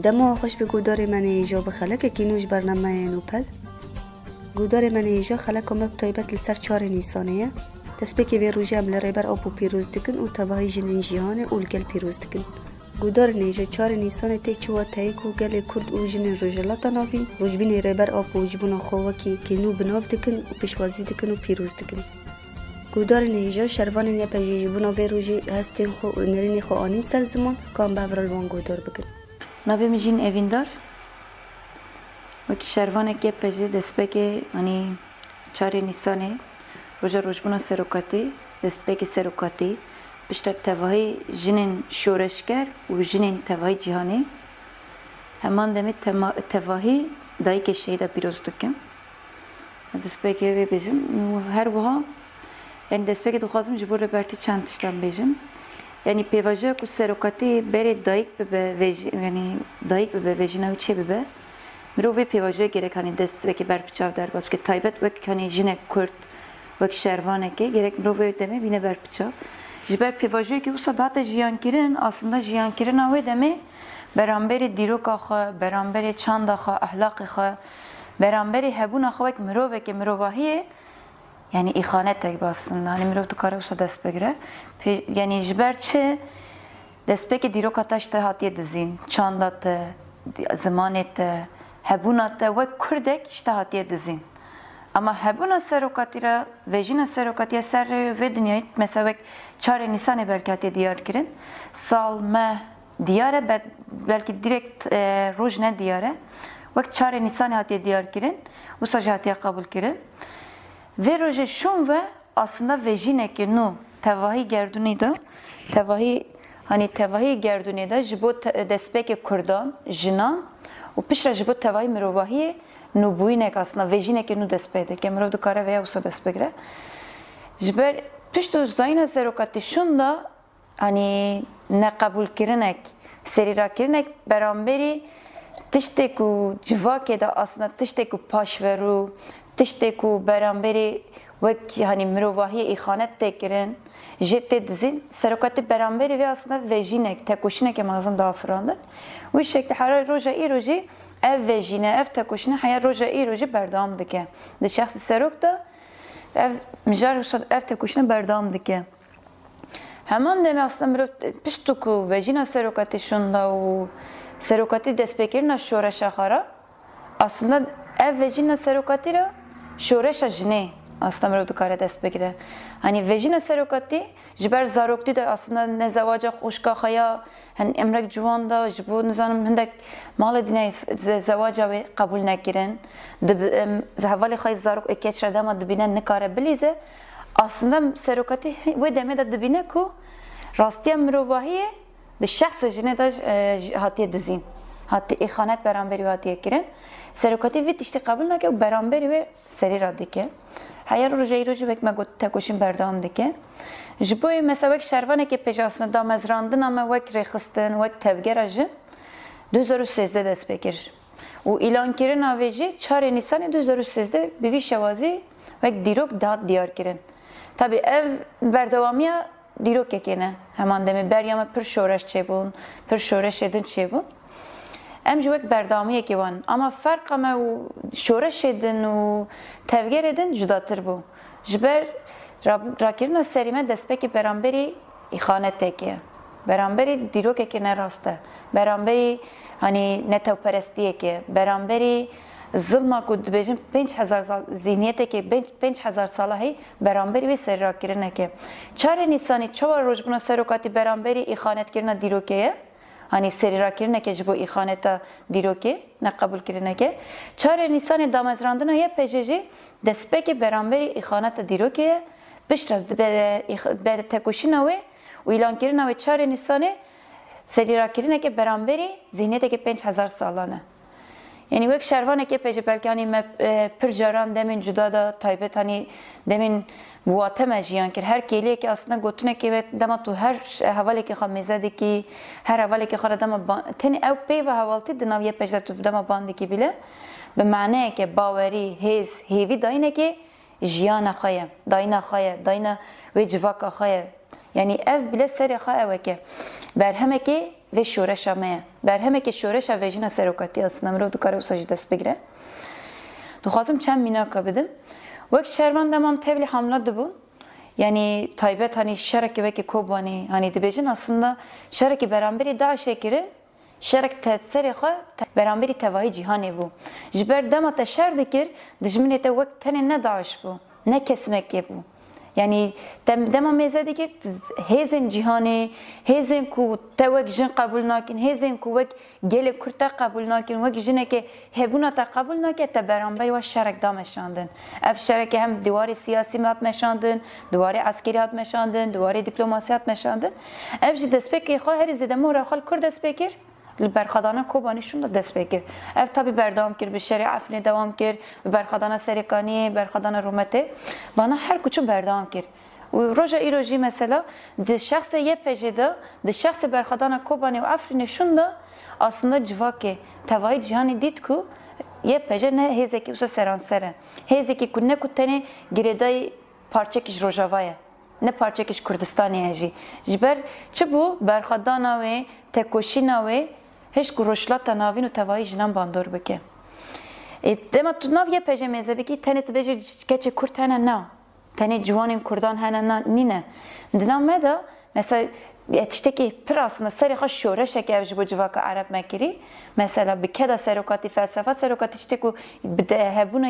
دما خوش به گودار من ایجا بخلک کی نوش برنامه نوپل. گودار من ایجا خلک و مبتایبت لسر 4 نیسانه دست بکی وی روژه عمل ریبر آب و پیروز دکن و تواهی جنین جیهانه و لگل پیروز دکن. گودار نیجا 4 نیسانه تی چوا تایک و گل کرد و جنین روژلاتا ناوین روژبین ریبر آب و جبون خواکی که نو بناف دکن و پیشوازی دکن و پیروز دکن. گودار نیجا شروانین YPJ'ê بنا وی روژی هستین خو و نرین خو آنین سر زمان کام بابرالوان گودار بکن. نوی میجین اویندار وکی شروانه YPJ'ê دست بکی آنی 4 نیسانه روژا روژبونا سروکاتی دست بکی سروکاتی بیشتر تواهی جنین شورشگر و جنین تواهی جهانی همان دمی تواهی دایی که شهیده پیروز دکن دست بکی وی بیجم هر وها یعنی دست بکی دخوازم جبور ربرتی چند تشتم بیجم یعنی پیواجه که سروکاتی بری دایک به یعنی دایک به ویژناوی چه ببه مروی پیواجه گرک هنی دست بکی برپچاو در باز که تایبت وک هنی جنک کرد وک شروانه که گرک مروی دمی بینه برپچاو جبر پیواجه که اوسا داده جیان کرن aslında جیان کرن اوی دمی برانبری دیروک آخوا برانبری چند آخوا اخلاق آخوا برانبری هبون آخوا وک مروی که مرویه یعنی ایخانه تک باستن یعنی مروی تو کار اوسا دست بگیره یعنی جبر چه دست بگی دیروک آتش ته هاتیه دزین چندات زمانت هبونات وک کردک اشته هاتیه دزین اما هبونا سروکاتی را ویژینا سروکاتی سر و دنیای مثلا 4 نیسان بلکه دیار کردن سال ماه دیاره بلکه دیرکت روز نه دیاره وقت 4 نیسان هاتی دیار کردن و سجاتی قبول کردن و روز شون و aslında ویژینه که نو تواهی گردونی دا تواهی گردونی دا جبو دستپک کردان جنان و پیش را جبو تواهی مروباهی نوبوینه که aslında ویژینه که نو دست پیده که مرو دو کاره ویا اوسا دست بگیره جبر پشت و زاین سروکاتیشون دا hani نقبول کردنک سری را کردنک برانبری تشتی کو جواکه دا aslında تشتی کو پاشورو تشتی کو برانبری وک hani مروباهی ایخانت تکرن جت دزین سروکاتی برانبری و aslında ویژینه تکوشینه که مازن دافراندن و شکل حرای روزا ای روزی ev vejine, ev tekuşine hayal roja iyi roja berdam dike. De şahsi serok da ev mijar ev tekuşine berdam dike. Hemen deme aslında bir piştuku vejine serokati şunda o serokati despekirna şoreşa xara. Aslında ev vejine serokati ra şoreşa jine. Aslında bir dukare despekire. Hani vejine serokati jiber zarokti de aslında ne zavaca xoşka xaya hani emrek juvan da jibo nizanım hindek mal dine zavaca ve kabul nekirin. Zavali xay zarok ekeç radama dibine nekare bilize. Aslında serokati ve deme de dibine ku rastiya mirovahiye de şahs jine da hatiye dizin. Hatta ihanet beramberi hatiye kirin. Serokati vit işte kabul neke beramberi ve seri radike. Hayal roja roja vek me tekuşin berdam dike. Jiboy mesela vek şervanê ki pejasına damezrandın ama vek rexistin vek tevgera jin 2013'de dest pekir. U ilan kirin avêjî 4 Nîsanê 2013'de bivî şewazî vek dîrok dat diyar kirin. Tabi ev berdewamiya dîrokekê ne heman demê beryama pir şoreş çêbûn pir şoreşê din çêbûn. Em ji wek berdamiyekê wan ama ferqa me û şoreşê din û tevgerê din cudatir bû. Ji ber rakirina serî me destpekê beramberî îxanetekê ye. Beramberî dîrokekê nerast e. Beramberî hani netewperestiyekê, beramberî zilma ku dibêjin 5000 sal zihniyetekê 5000 sala hî beramberî wê serî rakirinekê. 4 Nîsanê çawa rojbûna serokatî beramberî îxanetkirina dîrokê ye. Hani seri rakirinekê ji bo îxaneta dîrokê neqebûl kirinekê. 4 Nîsanê damezrandina YPJ'ê destpekê beramberî îxaneta dîrokê ye. Piştre be tekuşîna wê û îlankirina wê 4 Nîsanê serî rakirinekê beramberî zihniyetekê 5000 salan e. Yani wek şervanekê YPJ belkî hani me pir caran demin cuda da taybet hani demin buate me jiyan kir her kêliyekê aslında gotinekê ve dema tu her hevalekê xwe mêze dikî her hevalekê xwe re dema tenê ew peyva hevaltî di nav YPJ de tu dema ban dikî bîle bi maneyekê bawerî hêz hêvî dayînekê jiyana xwe ye dayîna xwe ye dayîna wê civaka xwe ye yani ev bile serê xwe ew e ke berhemekê ve şoreşa me berhemeke şoreşa ve jina serokati aslında mero dukare usajı dest bigire duxazım çem minaka bidim vek şervan demam tevli hamla bu yani taybet hani şereki veki kobani hani dibejin aslında şereki beramberi daha şekeri şerek teseriha beramberi tevahi cihane bu jiber dema te şer dikir dijminete vek tene ne daş bu ne kesmek bu yani dema meze dikir hezin cihane hezin ku tevek jin kabul nakin hezin ku vek gele kurta kabul nakin vek jineke hebuna ta kabul naket te beramberi ve şerek da meşandın ev şereke hem divari siyasi mat meşandın divari askeri hat meşandın divari diplomasi hat meşandın ev ji despeki xo her zede mora xal kur despekir برخدانه کوبانی شون دست بگیر. اف تابی بردام کر به شریع افنی دوام کر به برخدانه سریکانی برخدانه رومته bana her kuçu berdam kir. Roja iroji mesela de şahse YPJ'de de şahse berxadana kobani ve afrini şunda aslında civake tevai cihani dit ku YPJ ne hezeki usa seransere. Hezeki ku ne kuteni gireday parçekiş rojavaya. Ne parçekiş Kurdistan'ya ji. Jiber çi bu berxadana ve tekoşina ve hiç kuroşlata navin u tevai jinan bandor bike. Dema tu nav YPJ mezebeki tenet beji keçe Kurt hene na. Tene civanin Kurdan hene na nine. Diname da mesela yetişteki pir aslında seriha şoreşek evji bu civaka Arap mekiri. Mesela bir keda serokati felsefe serokati işte ku hebuna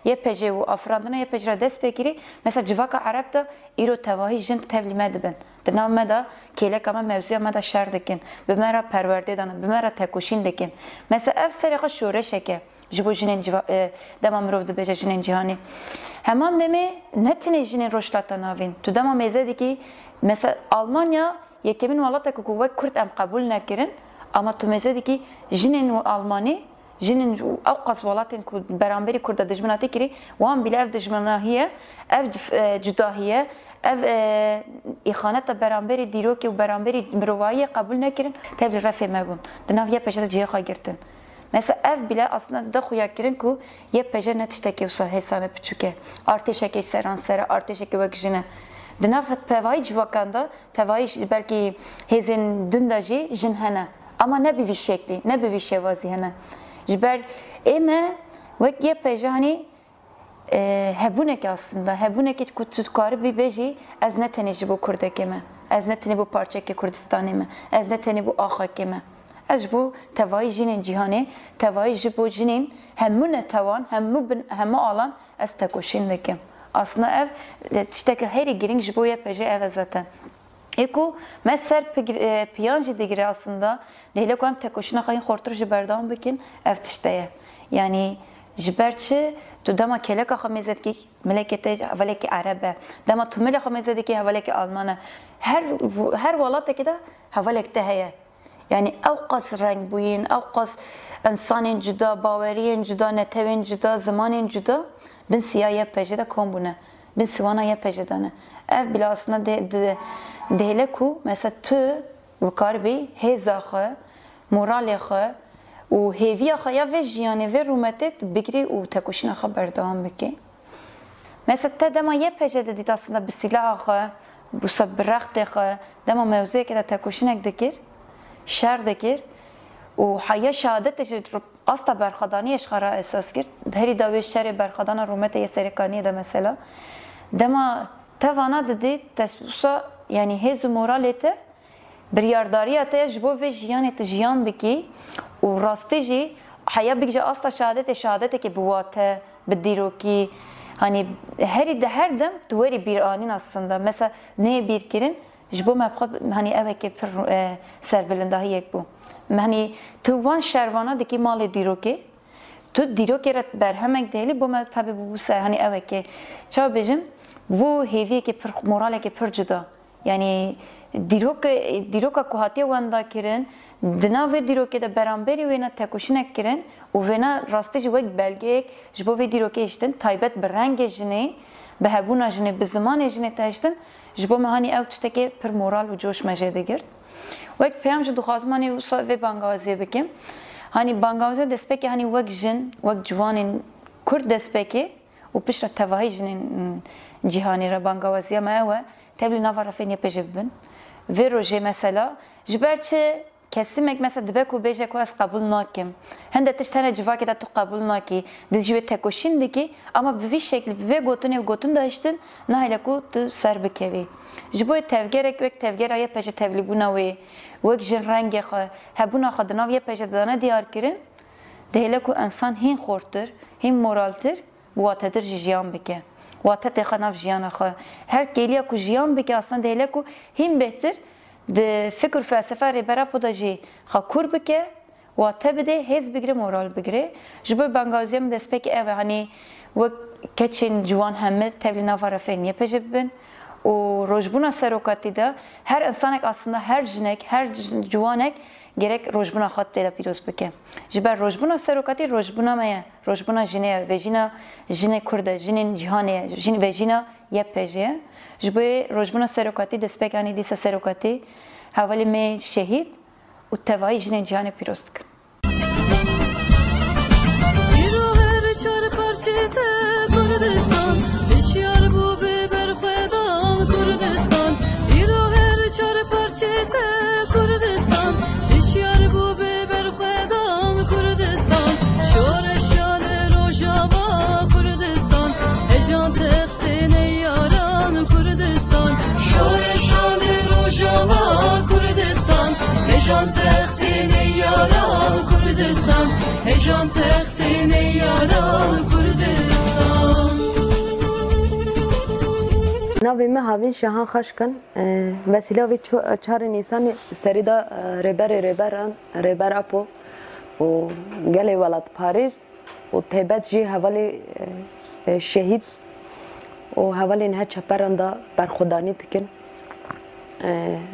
YPJ u afrandına YPJ dest pekiri. Mesela civaka Arap da iro tevahi jin tevlime dibin. Diname da kelek ama mevzuya ma da şer dikin. Bimera perverde dana, bimera tekoşin dikin. Mesela ev seriha şoreşek jibo jinin dema mirov dibeje jinin cihani. Hemen demi netine jinin roşlata navin. Tu dema meze ki mesela Almanya yekemin valata kuvvet Kürt em kabul nekirin ama tu meze ki jinin Almani jinin avqas valatin ku beramberi Kurda dijminati kiri wan bile ev dijminahiye ev cudahiye ev ihaneta beramberi diroki u beramberi mirovayi kabul nekirin tevli refe mebun. Dinaviye peşete cihe girtin. Mesela ev bile aslında da xuyakirin ku YPJ netişteki usa hesane piçuke. Arteşeke seransere, arteşeke vekjine. Dinafet pevai civakanda, tevai belki hezin dündaji jin hene. Ama ne bir şekli, ne bir şevazi hene. Jiber eme vek YPJ hani hebunek aslında. Hebunek kututkari bir beji ez ne teni bu Kurdekeme. Ez ne teni bu parçeke Kurdistan'eme. Ez ne teni bu ahakeme. Ez bu tevai jinin cihane, tevai jibo jinin hemmune tevan, hemmu alan ez tekoşin dekem. Aslında ev tişteki heri giring jibo YPJ ev zaten. Eko mesela piyancı digire aslında neyle koyam tekoşina kayın kortur jiberdam bikin ev tişteye. Yani jiberçi tu dama kelek axamezet ki melekete havaleki Arabe, dama tu melek axamezet ki havaleki Almana. Her valattaki de havalekte heye. Yani avqas renk buyin, avqas insanın cüda, baveriyen cüda, netevin cüda, zamanın cüda. Bin siyah YPJ'de kombune, bin sivana YPJ'de. Ev bile aslında dehle ku mesela tu vukarbi hezaxe, moralexe, u heviyaxe ya ve jiyane ve rumetet bigri u tekoşinaxe berdam biki. Mesela te dema YPJ'de dit aslında bir silahxe, bu sabraqtexe, dema mevzuya ki de tekoşinek dikir. شر دکر و حیا شهادتش اصلا برخدانیش خرا اساس کرد هری داویش شر برخدان رومت یه سرکانی ده مثلا دما توانا دید تسوسا yani hezu moralete biryardariyete jbo ve jiyanet jiyan biki u rasteji haya bikje asla şehadete ki buvate bidiroki hani her dem duvari bir anin aslında mesela ne bir kirin jbo mabqa hani eveke serbelindahi yek bu hani tu van şervana diki mali diroki tu diroki ret berhemek değil bu tabi bu hani eveke çabejim bu heviye ki morale ki percida yani diroka kuhatiye wanda kirin dina ve diroke de beramberi ve na tekoşinek kirin u ve na rasteji vek belgek jbo ve diroke iştin taybet berenge jine behebuna jine bi zaman jine taştin jbo hani ev tişteki per moral u coş mejede girt vek peyamcı duxazmani usa ve bangaziye bikim hani bangaziye despeki hani vek jin vek jwanin Kurd despeki u pişra tevahi jinin cihani ra bangaziye ma ve tebli navara fenye pejebin ve roje mesela Jiber çi kesimek mesela dibe ku beje ku az kabul nakim. Hende tiştene civaki da tu kabul naki. Dijve tekoşin diki ama bir şekli ve gotun da iştin nayle ku tu ser bikevi. Jiboy tevgerek ve tevgera ye peje tevlibuna ve jin rengi kha hebuna khadna ye peje dana diyar kirin. Dehle ku insan hin khortur, hin moraltir, bu atadır jiyan bike. Wata texanav jiyana kha. Her geliya ku jiyan bike aslında dehle ku hin behtir. De fikir felsefe ribera podaji hakur bike ve tebde hez bigre moral bigre jibo bangaziyem despek ev hani ve keçin juan hemme tevli navara fen yapejibin o rojbuna serokati da her insanek aslında her jinek her juanek gerek rojbuna khat da piroz bike jiber rojbuna serokati rojbuna maya rojbuna jiner ve jine kurda jinin cihane jin ve jina YPJ'ê jibo rojbuna serokati despek ani disa serokati havali me şehit u tevai jine cihane piroz dikin. Kurdistan, beşyar bu biber xedan Kurdistan, iro her çar parçete Kurdistan, beşyar bu biber xedan Kurdistan, şore şale rojava Kurdistan, ejan tehtine yaran Kurdistan, şore şale rojava Kurdistan, ejan tehtine yaran Kurdistan, ejan tehtine yaran Kurdistan. Navê me havîn şehan xweşkin vesîla vê 4'Nîsanê serî da rêber Apo û gelê welat Parîs û taybet jî hevalê şehîd û hevalên her çeperan da berxwedanî dikin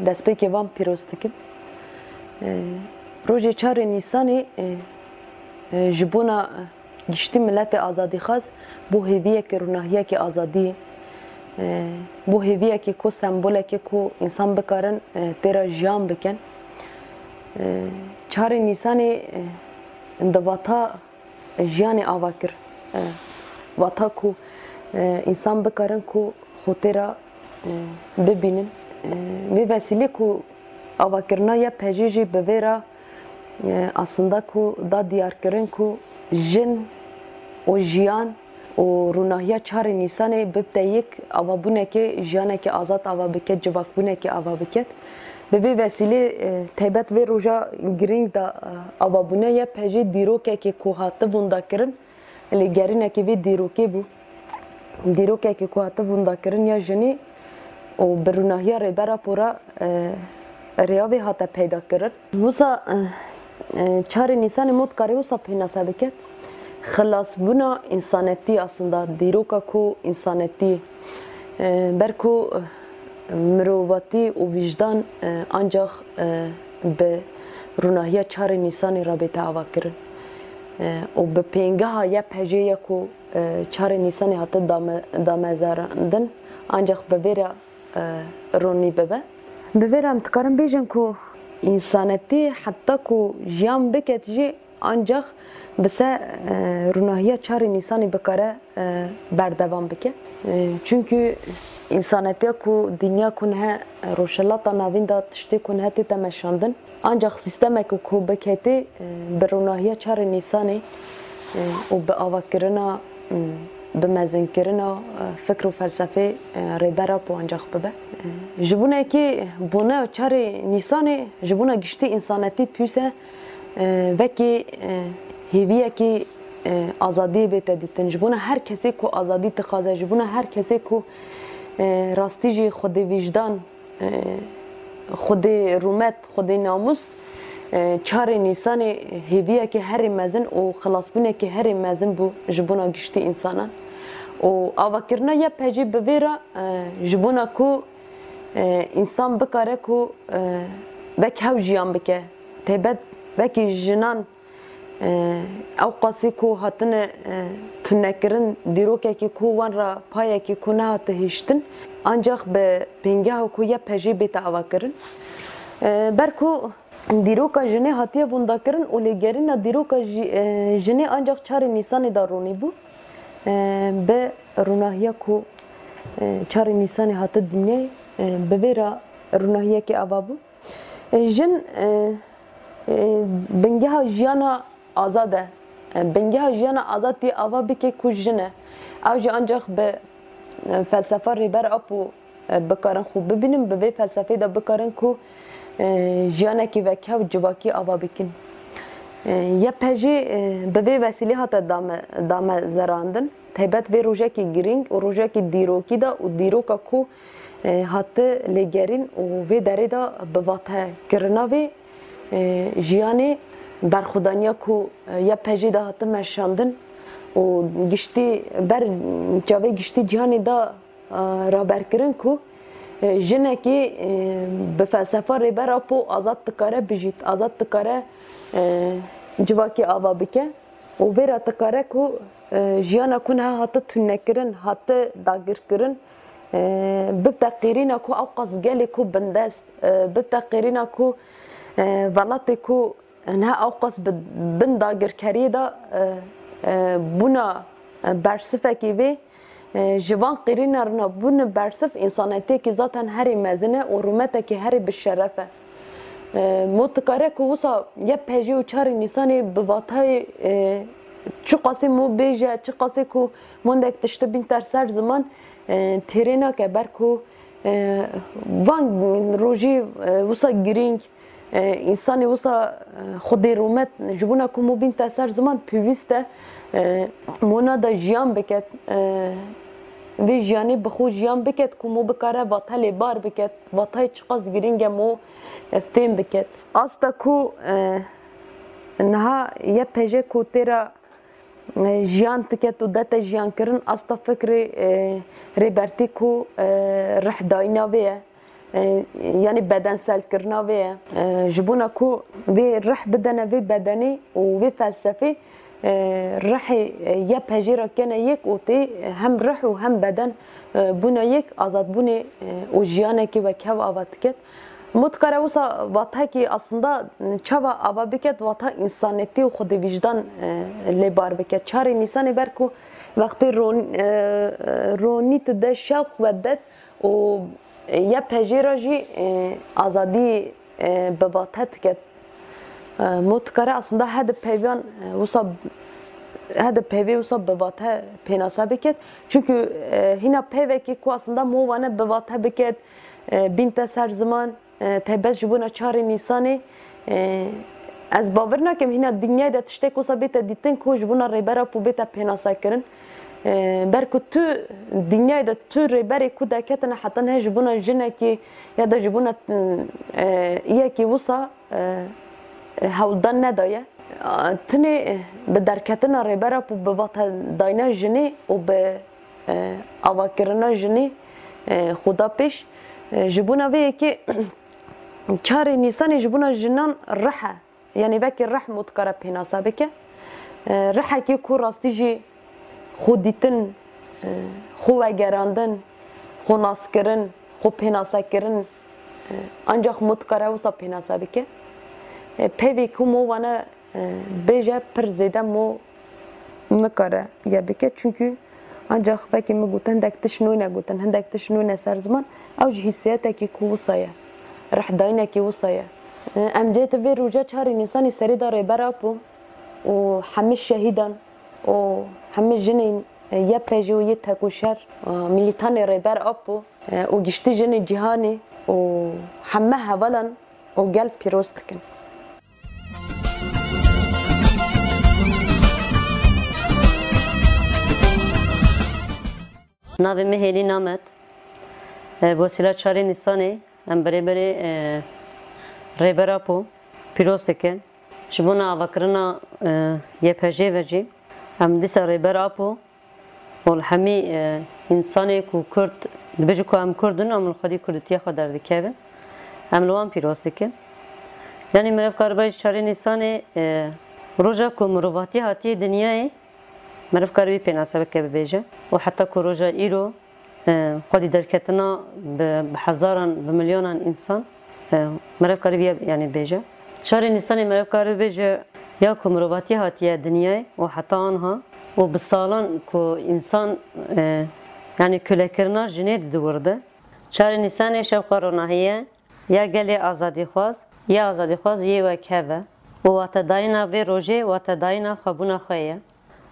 destpêkê wan pîroz dikin. Rojê 4'Nîsanê ji bona giştî milletê azadîxwaz bû hêviyekê rûnahiyekê azadiyê bu hêviyekê ku sembolekê ku insan bikarin têra jiyan bikin. 4'Nîsanê di vata jiyanê ava kir vata ku insan bikarin ku xwe têra bibînin vê vesîlê ku avakirina YPJ'ê jî bi vê re aslında ku da diyarkirin ku jin û jiyan û rûnahiya 4'Nîsanê bibde yek avabûnekê jiyanekê azad ava bike civakbûnekê ava bike bi vê vesîlê taybet vê roja girîng da avabûna YPJ dîrokekê ku hati vûndakirin lêgerînekê vê dîrokê bû dîrokekê ku hati vûndakirin ya jinê û bi rûnahiya rêbera pora rêya vê hate peydakirin wisa 4'Nîsanê mod karê wisa pênase biket xilasbûna însanetî aslında dîroka ku însanetî ber ku mirovatî û vîjdan ancak bi rûnahiya 4'Nîsanê re bête avakirin û bi pêngeha YPJ'ê ku 4'Nîsanê hate damezrandin ancak bi vê re ronî bibe. Bi vê re em dikarin bêjin ku însanetî heta ku jiyan biket jî ancak bi ser rûnahiya 4'Nîsanê bikare berdevam bike. Çünkü însanetiya ku dinya ku niha roşelata navîn da tiştê ku niha tê temeşandin ancak sistemek ku biketê bi rûnahiya 4'Nîsanê û bi avakirina bi mezinkirina fikr û felsefê rêbera po ancak bibe. Ji bunekê bûna 4'Nîsanê ji bûna giştî însanetî pîse vekî hêviyekî azadiyê bête dîtin ji bûna her kesê ku azadî dixwaze ji bûna her kesê ku rastî jî xwedê vîjdan xwedê rûmet xwedê namus 4'Nîsanê hêviyekê herê mezin û xilasbûnekê herê mezin bû ji bûna giştî însanan û avakirina YPJ bi vê re ji bûna ku însan bikare ku vek hew jiyan bike taybet vekî jinan ew qasî ku hatine tunekirin dîrokekê ku wan re payekê ku nehate hêştin ancak bi pêngeha ku YPJ bête avakirin ber ku dîroka jinê hatiye vûndakirin û lêgerîna dîroka jinê ancak 4'Nîsanê da ronî bû bi rûnahiya ku 4'Nîsanê hate dinyayê bi vê re rûnahiyekê ava bû jin bingeha jiyana azad e. Bingeha jiyana azad tê ava bike ku jin e. Ew jî ancak bi felsefa rêber apû bikarin xwe bibînin, bi vê felsefê de bikarin ku jiyanekî vekev civakî ava bikin. YPJ'ê bi vê vesilê hate dame zerandin. Taybet vê rojekî girîng û rojekî dîrokî de û dîroka ku hati lêgerîn û vê derê de bi vatekirina vê jiyanê berxwedaniya ku YPJ'ê de hati meşandin û giştî ber çavê giştî cihanê de raberkirin ku jinekî bi felsefa rêber apû azad dikare bijît, azad dikare civakî ava bike û vê re dikare ku jiyana ku niha hati tûnekirin, hati dagirkirin, biteqîrîna ku ew qas gelê ku bindest, biteqîrîna ku welatê ku niha ew qas bi bin dagirkeriyê de bûna bersifekî vê ji van qîrîna rina bûn bersif însaniyetêkî zaten herî mezin e û rûmetekî herî bi şeref e. Mo dikare ku wisa YPJ û 4'Nîsanê bi vatayê çi qasê mo bêje, çi qasê ku mondek tiştî bîn ter ser ziman têrê nake ber ku van rojî wisa girîng însanê wisa xwedê rûmet ji bûna ku mo bîn ter ser ziman pêwîst e mo nada jiyan biket vê jiyanê bi xwe jiyan biket ku mo bikare vata lêbar biket, vatayê çi qas girîng e mo fêm biket. Asta ku niha YPJ ku têra jiyan diket û dete jiyankirin asta fikrê rêbertî ku rihdayîna vê ye, yanî bedenselkirina vê ye. Ji bûna ku vê rih bidene vê bedenê û vê felsefê rihê YPJ ra kene yek û tê hem rih û hem beden bûna yek azadbûnê û jiyanekî wekev ava diket. Mo dikare wisa vathekî aslında çava ava biket vata însaniyetî û xwedî vicdan lêbar biket. 4'Nîsanê ber ku wextê ronî tu de şewq ve ded û YPJ ra jî azadî bi vate diket. Mo dikare aslında hede pêviyan wisa hede pêvê wisa bi vate pênasa biket. Çünkü hîna pêvekî ku aslında mo wane bi vate biket bîn te ser ziman taybet ji bûna 4'Nîsanê ez bawer nakim hîna dinyayê de tiştek wisa bête dîtin ku ji bûna rêbera pû bête pênasakirin. Ber ku tu dinyayê de tu rêberê ku deketine heta ne ji bûna jinekî ya da ji bûna yekî wisa hewldan nedaye. Tinê bi derketina rêbera pû bi vate dayna jinê û bi avakirina jinê xuda pêş ji bûna vê yekê 4'Nîsanê ji bûna jinan rih e. Yani vekî rih mo dikare pênasa bike. Rihekî ku rastî jî xwe dîtin, xwe vegerandin, xwe naskirin, xwe pênasakirin ancak mo dikare wisa pênasa bike. Pêvê ku mo wane bêje pir zêde mo nikare ye bike çünkü ancak vekî min gotin hindek tiş nû ne gotin, hindek tiş nû ne ser ziman ew ji hîsiyetekî ku wisa ye. Rihdayînekî wisa ye. Em cê vê roja 4'Nîsanê serê de rêber apû û hemî şehîdan û hemî jinên YPJ û yê tekûşer milîtanê rêber apû û giştî jinê cîhanê û heme hevalan û gel pîroz dikin. Navê me Hêlî Namet. Bosîla 4'Nîsanê em berêberê rêber apû pîroz dikin. Ji bûna avakirina YPJ ve jî em dîsa rêber apû û hemî însanê ku Kurd dibêje ku em Kurdin em li xwedî kurdîtiya xwe derdikevin. Em li wan pîroz dikin. Yani mirev karibay 4'Nîsanê roja ku mirovatî hatiye dinyayê mirev karî wî pênasa bike bibêje û heta ku roja îro xwedî derketina bi hezaran bi milyonan însan mirev karî vî yani bêje. 4'Nîsanê mirev karî bêje ya ku mirovatî hatiye dinyayê û heta anha û bi salan ku însan yani kölekirina jinê didwirdi. 4'Nîsanê şewqa ronahiyê ya gelê azadîxwaz یا آزادی خواست یه وکهوه و واتە داینا vê rojê wate dayina xwebûna xwe ye.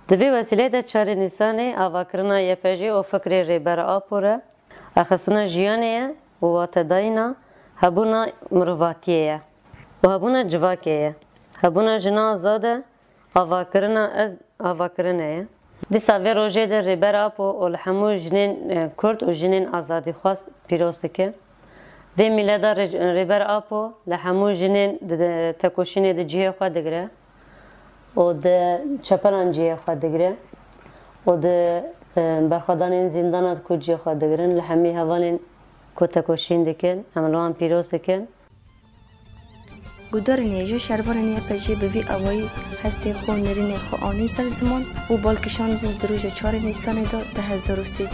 Di vê wesileyê de 4 Nîsanê avakirina YPJ'ê û fikrê rêbera Apo re axistina jiyanê ye û wate dayina hebûna mirovatiyê ye û hebûna civakê ye. Hebûna jina azad e avakirinê ye. Dîsa vê rojê de rêbera Apo û li hemû jinên Kurd û jinên azadîxwaz pîroz dike. Vê mîleda rêber Apo li hemû jinên tekoşînê di cihê xwe digire û di çepelan cihê xwe digire û di berxwedanên zîndana ku cihê xwe digirin li hemî hevalên ku tekoşîn dikin em li wan pîroz dikin. Gudarên êje şervanên YPJ'ê bi vî awayî hestê xwe û nêrînên xwe anîn ser ziman û balkişandin di roja 4 Nîsanê de 2013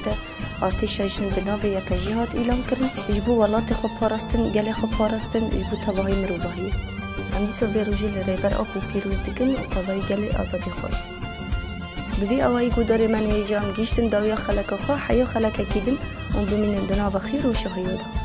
artêşa jin bi navê YPJ hat îlan kirin ji bo welatê xwe parastin, gelê xwe parastin ji bo tevahî mirovahiyê. Em dîsa vê rojê li rêber Apo pîroz dikin û tevahî gelê azadîxwaz. Bi vî awayî gudarê me êje em gîştin dawiya xeleka xwe heya xelekekî din û bimînin di nava xîr û şahiyê de.